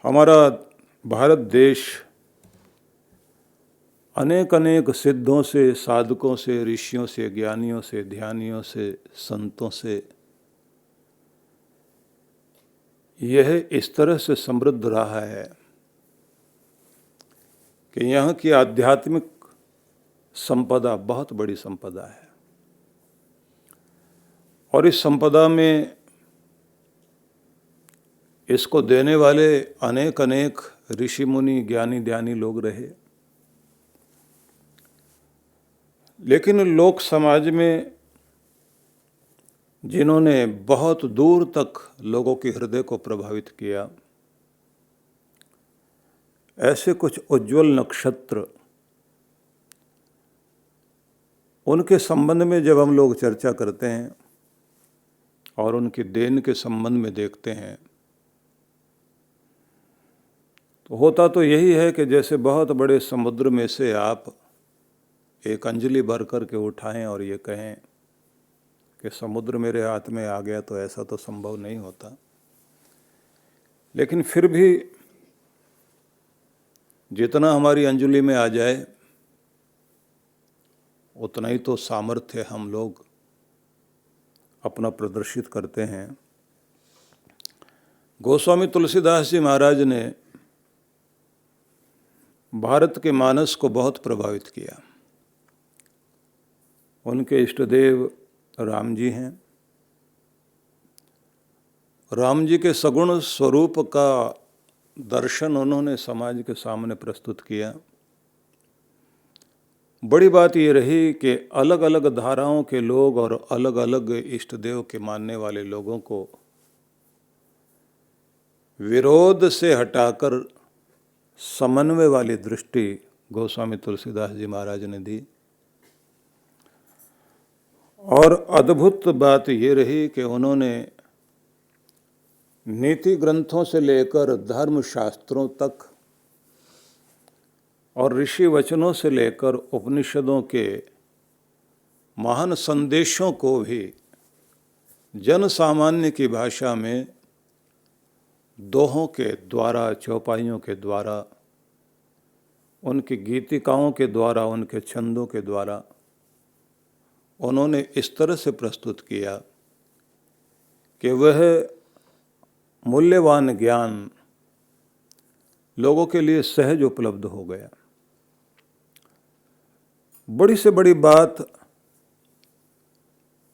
हमारा भारत देश अनेक अनेक सिद्धों से, साधकों से, ऋषियों से, ज्ञानियों से, ध्यानियों से, संतों से यह इस तरह से समृद्ध रहा है कि यहाँ की आध्यात्मिक संपदा बहुत बड़ी संपदा है। और इस संपदा में इसको देने वाले अनेक अनेक ऋषि मुनि, ज्ञानी ध्यानी लोग रहे। लेकिन लोक समाज में जिन्होंने बहुत दूर तक लोगों के हृदय को प्रभावित किया, ऐसे कुछ उज्ज्वल नक्षत्र, उनके संबंध में जब हम लोग चर्चा करते हैं और उनकी देन के संबंध में देखते हैं तो होता तो यही है कि जैसे बहुत बड़े समुद्र में से आप एक अंजलि भर कर के उठाएं और ये कहें कि समुद्र मेरे हाथ में आ गया, तो ऐसा तो संभव नहीं होता। लेकिन फिर भी जितना हमारी अंजलि में आ जाए उतना ही तो सामर्थ्य हम लोग अपना प्रदर्शित करते हैं। गोस्वामी तुलसीदास जी महाराज ने भारत के मानस को बहुत प्रभावित किया। उनके इष्ट देव राम जी हैं। राम जी के सगुण स्वरूप का दर्शन उन्होंने समाज के सामने प्रस्तुत किया। बड़ी बात ये रही कि अलग अलग धाराओं के लोग और अलग अलग इष्ट देव के मानने वाले लोगों को विरोध से हटाकर समन्वय वाली दृष्टि गोस्वामी तुलसीदास जी महाराज ने दी। और अद्भुत बात ये रही कि उन्होंने नीति ग्रंथों से लेकर धर्म शास्त्रों तक और ऋषि वचनों से लेकर उपनिषदों के महान संदेशों को भी जन सामान्य की भाषा में दोहों के द्वारा, चौपाइयों के द्वारा, उनकी गीतिकाओं के द्वारा, उनके छंदों के द्वारा उन्होंने इस तरह से प्रस्तुत किया कि वह मूल्यवान ज्ञान लोगों के लिए सहज उपलब्ध हो गया। बड़ी से बड़ी बात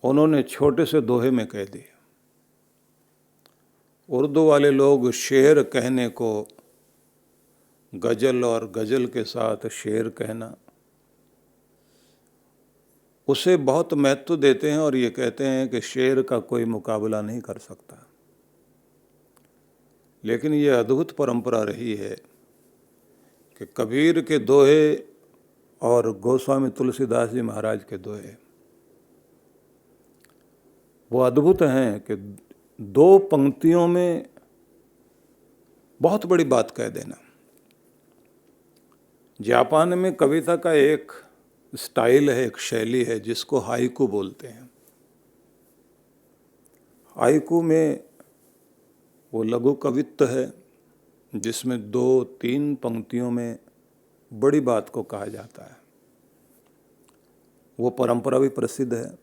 उन्होंने छोटे से दोहे में कह दी। उर्दू वाले लोग शेर कहने को गज़ल और गज़ल के साथ शेर कहना, उसे बहुत महत्व देते हैं और ये कहते हैं कि शेर का कोई मुकाबला नहीं कर सकता। लेकिन ये अद्भुत परंपरा रही है कि कबीर के दोहे और गोस्वामी तुलसीदास जी महाराज के दोहे वो अद्भुत हैं कि दो पंक्तियों में बहुत बड़ी बात कह देना। जापान में कविता का एक स्टाइल है, एक शैली है जिसको हाइकू बोलते हैं। हाइकू में वो लघु कवित्व है जिसमें 2-3 पंक्तियों में बड़ी बात को कहा जाता है। वो परंपरा भी प्रसिद्ध है।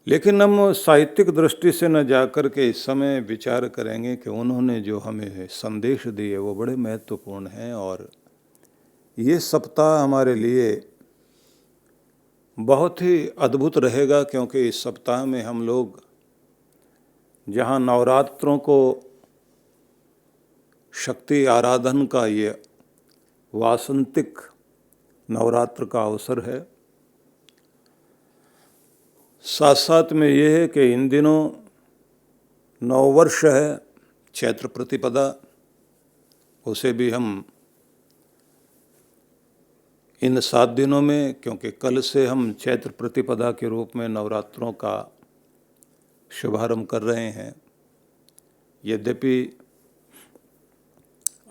लेकिन हम साहित्यिक दृष्टि से न जाकर के इस समय विचार करेंगे कि उन्होंने जो हमें संदेश दिए वो बड़े महत्वपूर्ण हैं। और ये सप्ताह हमारे लिए बहुत ही अद्भुत रहेगा, क्योंकि इस सप्ताह में हम लोग जहाँ नवरात्रों को शक्ति आराधन का ये वासंतिक नवरात्र का अवसर है, साथ साथ में ये है कि इन दिनों नववर्ष है, चैत्र प्रतिपदा, उसे भी हम इन 7 दिनों में, क्योंकि कल से हम चैत्र प्रतिपदा के रूप में नवरात्रों का शुभारंभ कर रहे हैं। यद्यपि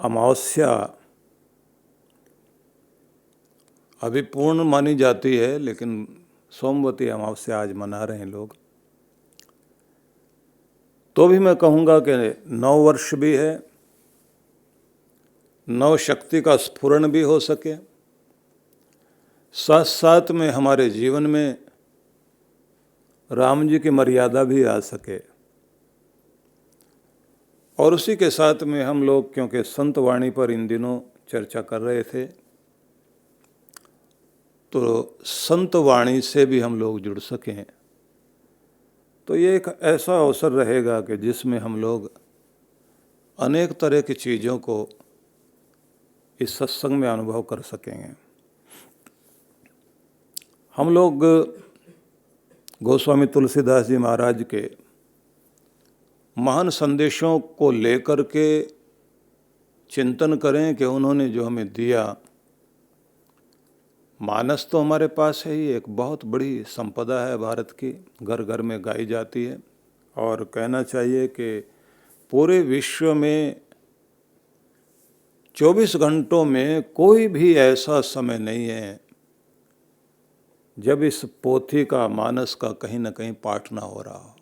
अमावस्या अभी पूर्ण मानी जाती है, लेकिन सोमवती अमावस्या आज मना रहे हैं लोग। तो भी मैं कहूँगा कि नव वर्ष भी है, नव शक्ति का स्फुरण भी हो सके, साथ साथ में हमारे जीवन में राम जी की मर्यादा भी आ सके। और उसी के साथ में हम लोग, क्योंकि संत वाणी पर इन दिनों चर्चा कर रहे थे, तो संत वाणी से भी हम लोग जुड़ सकें। तो ये एक ऐसा अवसर रहेगा कि जिसमें हम लोग अनेक तरह की चीज़ों को इस सत्संग में अनुभव कर सकेंगे। हम लोग गोस्वामी तुलसीदास जी महाराज के महान संदेशों को लेकर के चिंतन करें कि उन्होंने जो हमें दिया, मानस तो हमारे पास है ही, एक बहुत बड़ी संपदा है भारत की, घर घर में गाई जाती है। और कहना चाहिए कि पूरे विश्व में 24 घंटों में कोई भी ऐसा समय नहीं है जब इस पोथी का, मानस का कहीं ना कहीं पाठ ना हो रहा हो,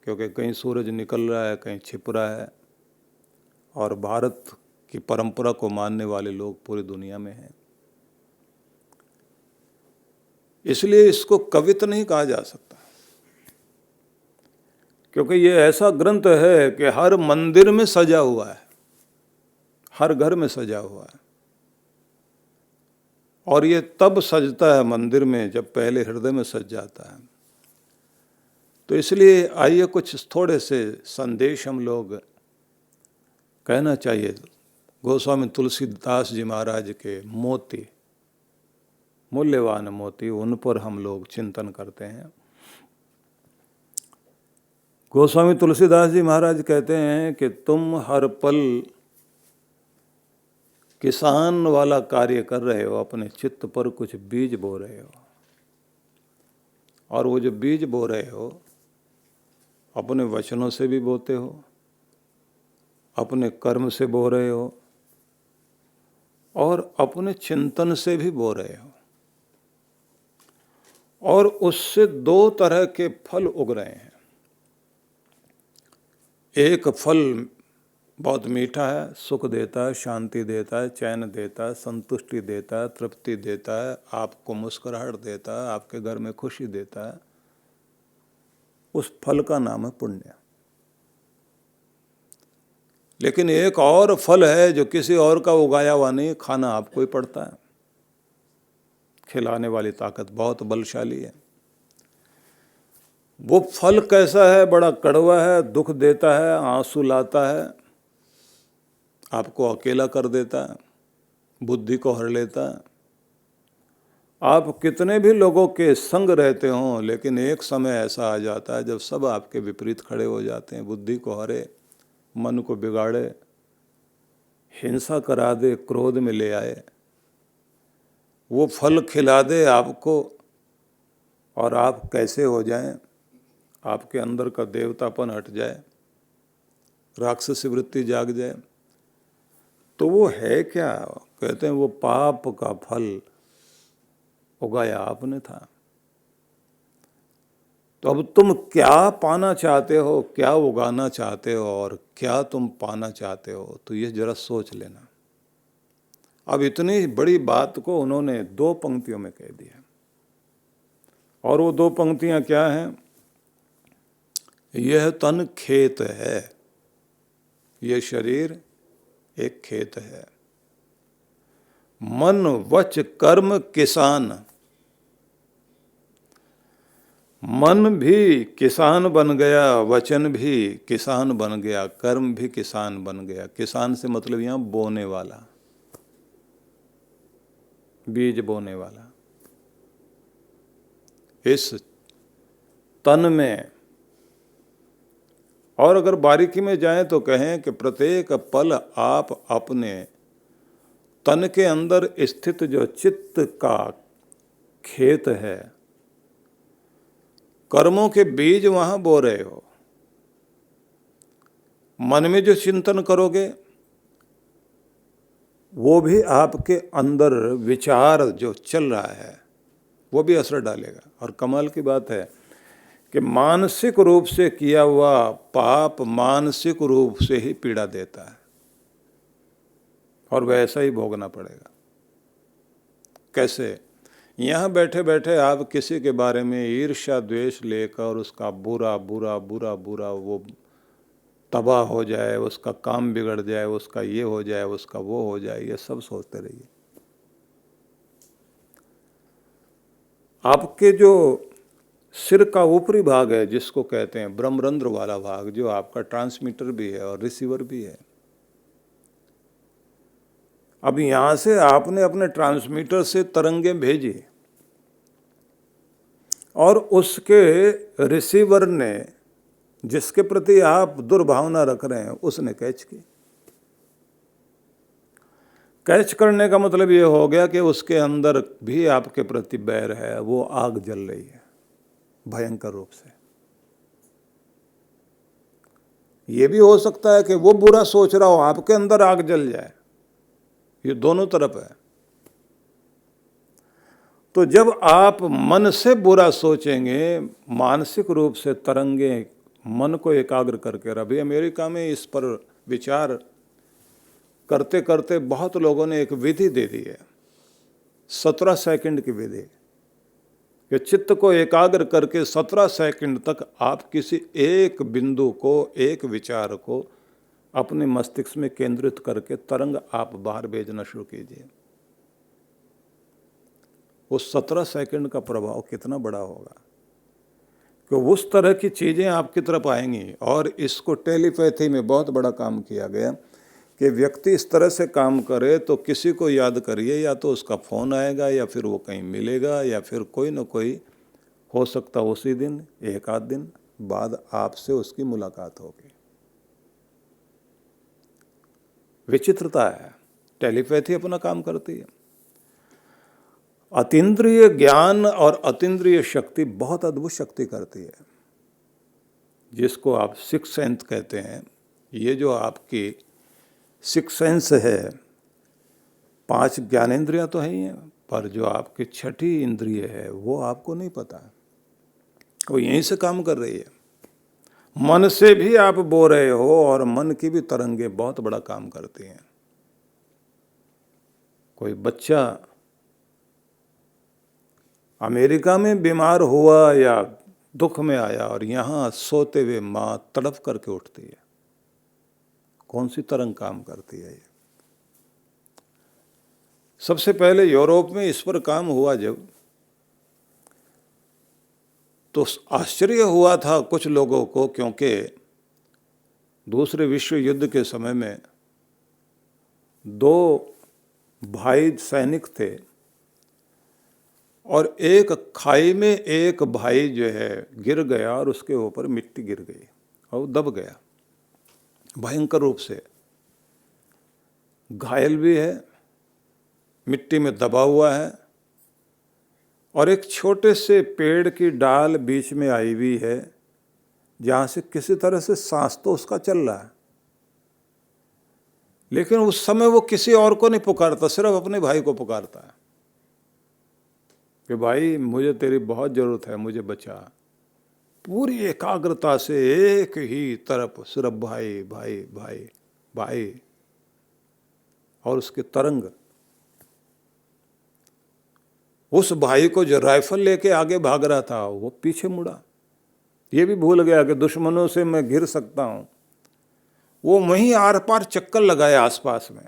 क्योंकि कहीं सूरज निकल रहा है, कहीं छिप रहा है, और भारत की परंपरा को मानने वाले लोग पूरी दुनिया में हैं। इसलिए इसको कविता नहीं कहा जा सकता, क्योंकि ये ऐसा ग्रंथ है कि हर मंदिर में सजा हुआ है, हर घर में सजा हुआ है। और ये तब सजता है मंदिर में जब पहले हृदय में सज जाता है। तो इसलिए आइए कुछ थोड़े से संदेश हम लोग कहना चाहिए। गोस्वामी तुलसीदास जी महाराज के मोती, मूल्यवान मोती, उन पर हम लोग चिंतन करते हैं। गोस्वामी तुलसीदास जी महाराज कहते हैं कि तुम हर पल किसान वाला कार्य कर रहे हो, अपने चित्त पर कुछ बीज बो रहे हो, और वो जो बीज बो रहे हो अपने वचनों से भी बोते हो, अपने कर्म से बो रहे हो, और अपने चिंतन से भी बो रहे हो। और उससे दो तरह के फल उग रहे हैं। एक फल बहुत मीठा है, सुख देता है, शांति देता है, चैन देता है, संतुष्टि देता है, तृप्ति देता है, आपको मुस्कुराहट देता है, आपके घर में खुशी देता है। उस फल का नाम है पुण्य। लेकिन एक और फल है जो किसी और का उगाया हुआ नहीं, खाना आपको ही पड़ता है। खिलाने वाली ताकत बहुत बलशाली है। वो फल कैसा है? बड़ा कड़वा है, दुख देता है, आंसू लाता है, आपको अकेला कर देता है, बुद्धि को हर लेता है। आप कितने भी लोगों के संग रहते हों, लेकिन एक समय ऐसा आ जाता है जब सब आपके विपरीत खड़े हो जाते हैं, बुद्धि को हरे, मन को बिगाड़े, हिंसा करा दे, क्रोध में ले आए, वो फल खिला दे आपको, और आप कैसे हो जाएं, आपके अंदर का देवतापन हट जाए, राक्षसी वृत्ति जाग जाए। तो वो है क्या? कहते हैं वो पाप का फल उगाया आपने था। तो अब तुम क्या पाना चाहते हो, क्या उगाना चाहते हो, और क्या तुम पाना चाहते हो, तो ये जरा सोच लेना। अब इतनी बड़ी बात को उन्होंने 2 पंक्तियों में कह दिया। और वो 2 पंक्तियां क्या हैं? यह तन खेत है, यह शरीर एक खेत है, मन वच कर्म किसान। मन भी किसान बन गया, वचन भी किसान बन गया, कर्म भी किसान बन गया। किसान से मतलब यहां बोने वाला, बीज बोने वाला। इस तन में, और अगर बारीकी में जाएं तो कहें कि प्रत्येक पल आप अपने तन के अंदर स्थित जो चित्त का खेत है, कर्मों के बीज वहां बो रहे हो। मन में जो चिंतन करोगे वो भी आपके अंदर विचार जो चल रहा है वो भी असर डालेगा। और कमाल की बात है कि मानसिक रूप से किया हुआ पाप मानसिक रूप से ही पीड़ा देता है और वैसा ही भोगना पड़ेगा। कैसे? यहाँ बैठे बैठे आप किसी के बारे में ईर्ष्या द्वेष लेकर उसका बुरा बुरा बुरा बुरा वो तबाह हो जाए, उसका काम बिगड़ जाए, उसका ये हो जाए, उसका वो हो जाए, ये सब सोचते रहिए। आपके जो सिर का ऊपरी भाग है, जिसको कहते हैं ब्रह्मरंध्र वाला भाग, जो आपका ट्रांसमीटर भी है और रिसीवर भी है, अब यहां से आपने अपने ट्रांसमीटर से तरंगें भेजी और उसके रिसीवर ने, जिसके प्रति आप दुर्भावना रख रहे हैं, उसने कैच की। कैच करने का मतलब ये हो गया कि उसके अंदर भी आपके प्रति बैर है, वो आग जल रही है भयंकर रूप से। ये भी हो सकता है कि वो बुरा सोच रहा हो, आपके अंदर आग जल जाए। ये दोनों तरफ है। तो जब आप मन से बुरा सोचेंगे, मानसिक रूप से तरंगे मन को एकाग्र करके, अभी अमेरिका में इस पर विचार करते करते बहुत लोगों ने एक विधि दे दी है, 17 सेकंड की विधि, कि चित्त को एकाग्र करके 17 सेकंड तक आप किसी एक बिंदु को, एक विचार को अपने मस्तिष्क में केंद्रित करके तरंग आप बाहर भेजना शुरू कीजिए। उस 17 सेकंड का प्रभाव कितना बड़ा होगा कि उस तरह की चीज़ें आपकी तरफ आएंगी। और इसको टेलीपैथी में बहुत बड़ा काम किया गया कि व्यक्ति इस तरह से काम करे तो किसी को याद करिए, या तो उसका फ़ोन आएगा, या फिर वो कहीं मिलेगा, या फिर कोई न कोई हो सकता उसी दिन, एक आध दिन बाद आपसे उसकी मुलाकात होगी। विचित्रता है, टेलीपैथी अपना काम करती है। अतीन्द्रिय ज्ञान और अतीन्द्रिय शक्ति बहुत अद्भुत शक्ति करती है, जिसको आप सिक्स सेंस कहते हैं। ये जो आपकी सिक्स सेंस है, 5 ज्ञानेंद्रियां तो है ही हैं, पर जो आपकी छठी इंद्रिय है वो आपको नहीं पता, वो यहीं से काम कर रही है। मन से भी आप बो रहे हो और मन की भी तरंगे बहुत बड़ा काम करती हैं। कोई बच्चा अमेरिका में बीमार हुआ या दुख में आया और यहाँ सोते हुए माँ तड़प करके उठती है, कौन सी तरंग काम करती है ये? सबसे पहले यूरोप में इस पर काम हुआ जब, तो आश्चर्य हुआ था कुछ लोगों को, क्योंकि दूसरे विश्व युद्ध के समय में 2 भाई सैनिक थे और एक खाई में एक भाई जो है गिर गया और उसके ऊपर मिट्टी गिर गई और दब गया भयंकर रूप से, घायल भी है, मिट्टी में दबा हुआ है, और एक छोटे से पेड़ की डाल बीच में आई हुई है जहाँ से किसी तरह से सांस तो उसका चल रहा है, लेकिन उस समय वो किसी और को नहीं पुकारता, सिर्फ अपने भाई को पुकारता है कि भाई मुझे तेरी बहुत ज़रूरत है, मुझे बचा। पूरी एकाग्रता से एक ही तरफ सिर्फ भाई भाई भाई भाई, और उसके तरंग। उस भाई को जो राइफल लेके आगे भाग रहा था वो पीछे मुड़ा, ये भी भूल गया कि दुश्मनों से मैं घिर सकता हूँ। वो वहीं आर पार चक्कर लगाए आसपास में।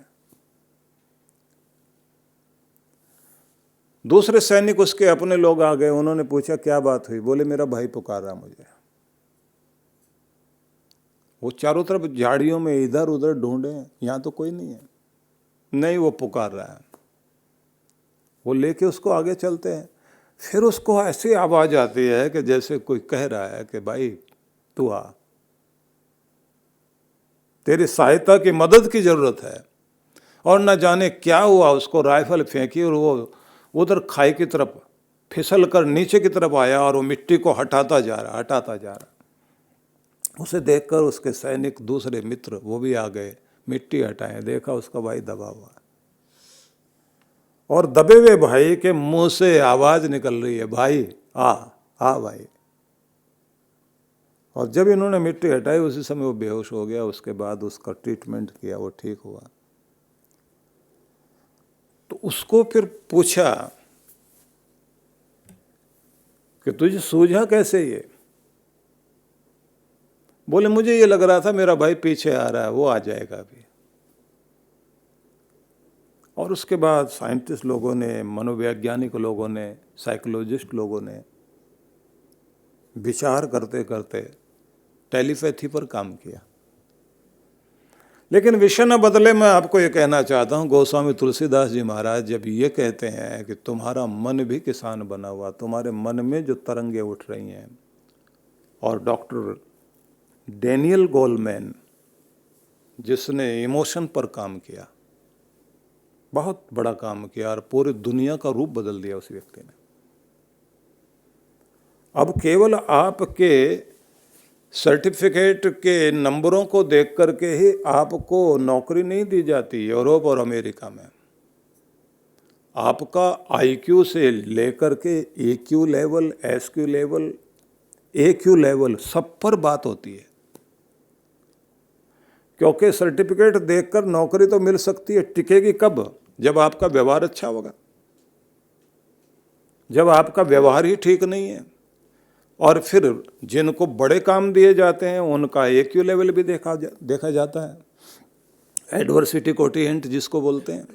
दूसरे सैनिक उसके अपने लोग आ गए, उन्होंने पूछा क्या बात हुई? बोले मेरा भाई पुकार रहा मुझे। वो चारों तरफ झाड़ियों में इधर उधर ढूंढे, यहाँ तो कोई नहीं है, नहीं वो पुकार रहा है। वो लेके उसको आगे चलते हैं, फिर उसको ऐसी आवाज़ आती है कि जैसे कोई कह रहा है कि भाई तू आ, तेरी सहायता की मदद की ज़रूरत है। और न जाने क्या हुआ, उसको राइफल फेंकी और वो उधर खाई की तरफ फिसल कर नीचे की तरफ आया और वो मिट्टी को हटाता जा रहा। उसे देखकर उसके सैनिक दूसरे मित्र वो भी आ गए, मिट्टी हटाए, देखा उसका भाई दबा हुआ, और दबे हुए भाई के मुंह से आवाज़ निकल रही है, भाई आ आ भाई। और जब इन्होंने मिट्टी हटाई उसी समय वो बेहोश हो गया। उसके बाद उसका ट्रीटमेंट किया, वो ठीक हुआ। तो उसको फिर पूछा कि तुझे सूझा कैसे ये? बोले मुझे ये लग रहा था मेरा भाई पीछे आ रहा है, वो आ जाएगा अभी। और उसके बाद साइंटिस्ट लोगों ने, मनोवैज्ञानिक लोगों ने, साइकोलॉजिस्ट लोगों ने विचार करते करते टेलीपैथी पर काम किया। लेकिन विषय न बदले, मैं आपको ये कहना चाहता हूँ, गोस्वामी तुलसीदास जी महाराज जब ये कहते हैं कि तुम्हारा मन भी किसान बना हुआ, तुम्हारे मन में जो तरंगे उठ रही हैं, और डॉक्टर डेनियल गोलमैन जिसने इमोशन पर काम किया, बहुत बड़ा काम किया और पूरी दुनिया का रूप बदल दिया उस व्यक्ति ने। अब केवल आपके सर्टिफिकेट के नंबरों को देख करके ही आपको नौकरी नहीं दी जाती। यूरोप और अमेरिका में आपका आईक्यू से लेकर के EQ level, SQ level, AQ level, सब पर बात होती है। क्योंकि सर्टिफिकेट देखकर नौकरी तो मिल सकती है, टिकेगी कब? जब आपका व्यवहार अच्छा होगा। जब आपका व्यवहार ही ठीक नहीं है, और फिर जिनको बड़े काम दिए जाते हैं उनका AQ लेवल भी देखा जाता है, एडवर्सिटी कोटिएंट जिसको बोलते हैं,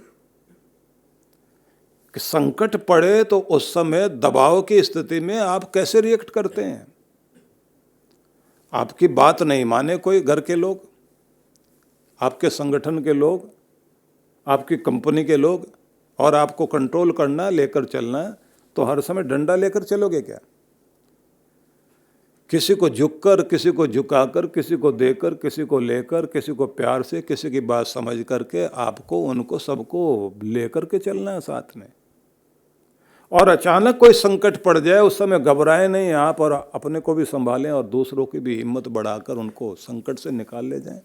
कि संकट पड़े तो उस समय दबाव की स्थिति में आप कैसे रिएक्ट करते हैं। आपकी बात नहीं माने कोई घर के लोग, आपके संगठन के लोग, आपकी कंपनी के लोग, और आपको कंट्रोल करना, लेकर चलना, तो हर समय डंडा लेकर चलोगे क्या? किसी को झुककर, किसी को झुकाकर, किसी को देकर, किसी को लेकर, किसी को प्यार से, किसी की बात समझ करके आपको उनको सबको लेकर के चलना है साथ में। और अचानक कोई संकट पड़ जाए उस समय घबराए नहीं आप, और अपने को भी संभालें और दूसरों की भी हिम्मत बढ़ाकर उनको संकट से निकाल ले जाएं।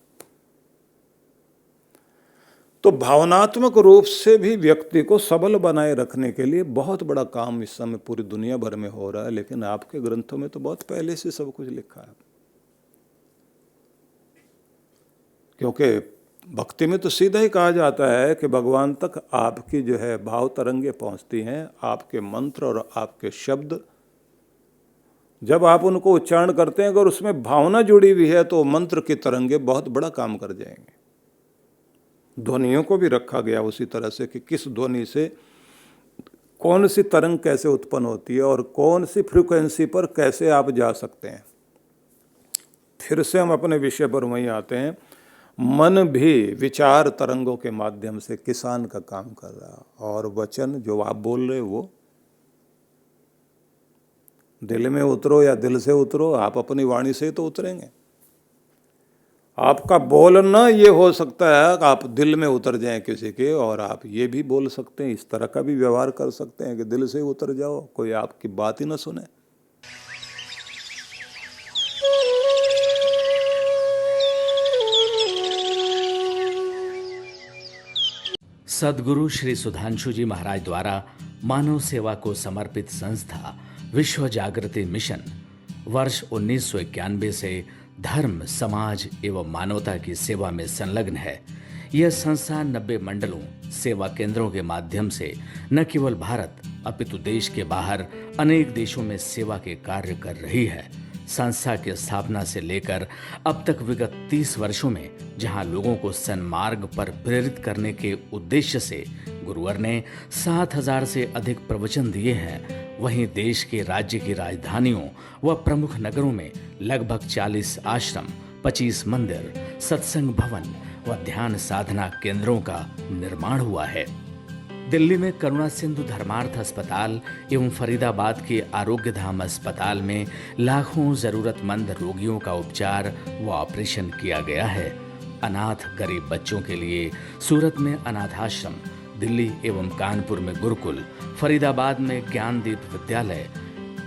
तो भावनात्मक रूप से भी व्यक्ति को सबल बनाए रखने के लिए बहुत बड़ा काम इस समय पूरी दुनिया भर में हो रहा है। लेकिन आपके ग्रंथों में तो बहुत पहले से सब कुछ लिखा है। क्योंकि भक्ति में तो सीधा ही कहा जाता है कि भगवान तक आपकी जो है भाव तरंगे पहुंचती हैं, आपके मंत्र और आपके शब्द जब आप उनको उच्चारण करते हैं, अगर उसमें भावना जुड़ी हुई है तो मंत्र की तरंगे बहुत बड़ा काम कर जाएंगे। ध्वनियों को भी रखा गया उसी तरह से कि किस ध्वनि से कौन सी तरंग कैसे उत्पन्न होती है और कौन सी फ्रीक्वेंसी पर कैसे आप जा सकते हैं। फिर से हम अपने विषय पर वहीं आते हैं। मन भी विचार तरंगों के माध्यम से किसान का काम कर रहा, और वचन जो आप बोल रहे वो दिल में उतरो या दिल से उतरो, आप अपनी वाणी से ही तो उतरेंगे। आपका बोलना ये हो सकता है कि आप दिल में उतर जाएं किसी के, और आप ये भी बोल सकते हैं, इस तरह का भी व्यवहार कर सकते हैं कि दिल से उतर जाओ, कोई आपकी बात ही ना सुने। सद्गुरु श्री सुधांशु जी महाराज द्वारा मानव सेवा को समर्पित संस्था विश्व जागृति मिशन वर्ष 1991 से धर्म, समाज एवं मानवता की सेवा में संलग्न है। यह संस्था 90 मंडलों, सेवा केंद्रों के माध्यम से न केवल भारत अपितु देश के बाहर अनेक देशों में सेवा के कार्य कर रही है। संस्था की स्थापना से लेकर अब तक विगत 30 वर्षों में जहां लोगों को सन्मार्ग पर प्रेरित करने के उद्देश्य से गुरुवर ने 7000 से अधिक प्रवचन दिए हैं, वहीं देश के राज्य की राजधानियों व प्रमुख नगरों में लगभग 40 आश्रम, 25 मंदिर, सत्संग भवन व ध्यान साधना केंद्रों का निर्माण हुआ है। दिल्ली में करुणा सिंधु धर्मार्थ अस्पताल एवं फरीदाबाद के आरोग्य धाम अस्पताल में लाखों जरूरतमंद रोगियों का उपचार व ऑपरेशन किया गया है। अनाथ गरीब बच्चों के लिए सूरत में अनाथाश्रम, दिल्ली एवं कानपुर में गुरुकुल, फरीदाबाद में ज्ञानदीप विद्यालय,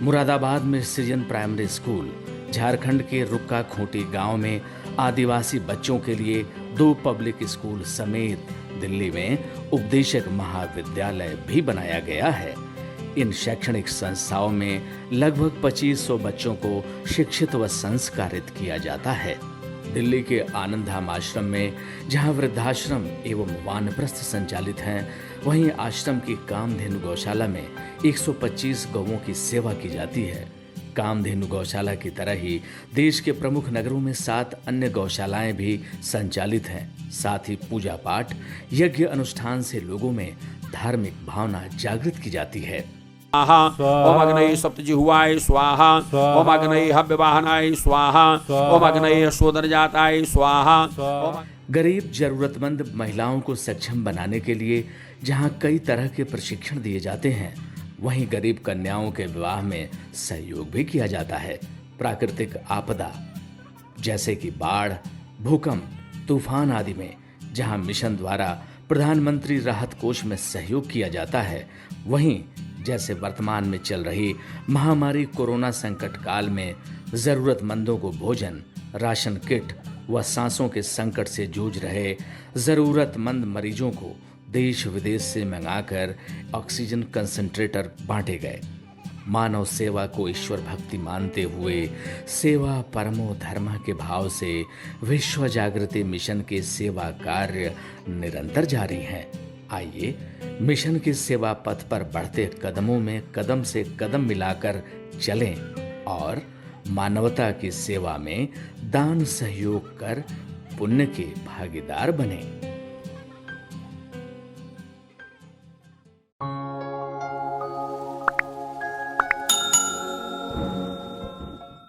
मुरादाबाद में सृजन प्राइमरी स्कूल, झारखंड के रुक्का खूंटी गांव में आदिवासी बच्चों के लिए 2 पब्लिक स्कूल समेत दिल्ली में उपदेशक महाविद्यालय भी बनाया गया है। इन शैक्षणिक संस्थाओं में लगभग 2500 बच्चों को शिक्षित व संस्कारित किया जाता है। दिल्ली के आनंदधाम आश्रम में जहां वृद्धाश्रम एवं वानप्रस्थ संचालित हैं, वहीं आश्रम की कामधेनु गौशाला में 125 गौओं की सेवा की जाती है। कामधेनु गौशाला की तरह ही देश के प्रमुख नगरों में 7 अन्य गौशालाएं भी संचालित हैं। साथ ही पूजा पाठ, यज्ञ अनुष्ठान से लोगों में धार्मिक भावना जागृत की जाती है। ओम अग्नये सप्तजिह्वाय स्वाहा, ओम अग्नये हव्यवाहनाय स्वाहा, ओम अग्नये शोधनजाताय स्वाहा। गरीब जरूरतमंद महिलाओं को सक्षम बनाने के लिए जहां कई तरह के प्रशिक्षण दिए जाते हैं, वहीं गरीब कन्याओं के विवाह में सहयोग भी किया जाता है। प्राकृतिक आपदा जैसे कि बाढ़, भूकंप, तूफान आदि में जहां मिशन द्वारा प्रधानमंत्री राहत कोष में सहयोग किया जाता है, वहीं जैसे वर्तमान में चल रही महामारी कोरोना संकट काल में जरूरतमंदों को भोजन, राशन किट व सांसों के संकट से जूझ रहे जरूरतमंद मरीजों को देश विदेश से मंगाकर ऑक्सीजन कंसंट्रेटर बांटे गए। मानव सेवा को ईश्वर भक्ति मानते हुए सेवा परमो धर्म के भाव से विश्व जागृति मिशन के सेवा कार्य निरंतर जारी हैं। आइए मिशन के सेवा पथ पर बढ़ते कदमों में कदम से कदम मिलाकर चलें और मानवता की सेवा में दान सहयोग कर पुण्य के भागीदार बनें।